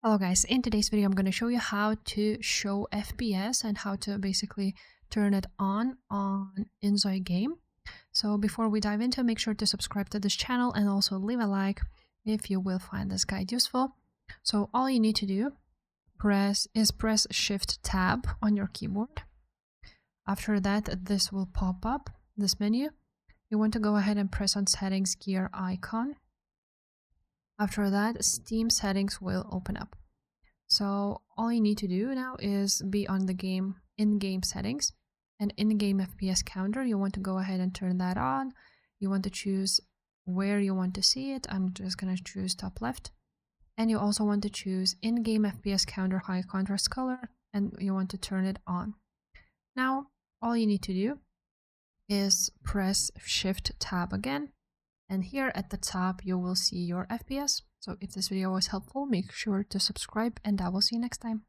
Hello guys, in today's video I'm going to show you how to show FPS and how to basically turn it on InZOI game. So before we dive into, make sure to subscribe to this channel and also leave a like if you will find this guide useful. So all you need to do is press Shift Tab on your keyboard. After that, this will pop up, this menu. You want to go ahead and press on Settings gear icon. After that, Steam settings will open up. So all you need to do now is be on the in-game settings, and in-game FPS counter, you want to go ahead and turn that on. You want to choose where you want to see it. I'm just going to choose top left. And you also want to choose in-game FPS counter high contrast color, and you want to turn it on. Now, all you need to do is press Shift Tab again. And here at the top, you will see your FPS. So if this video was helpful, make sure to subscribe and I will see you next time.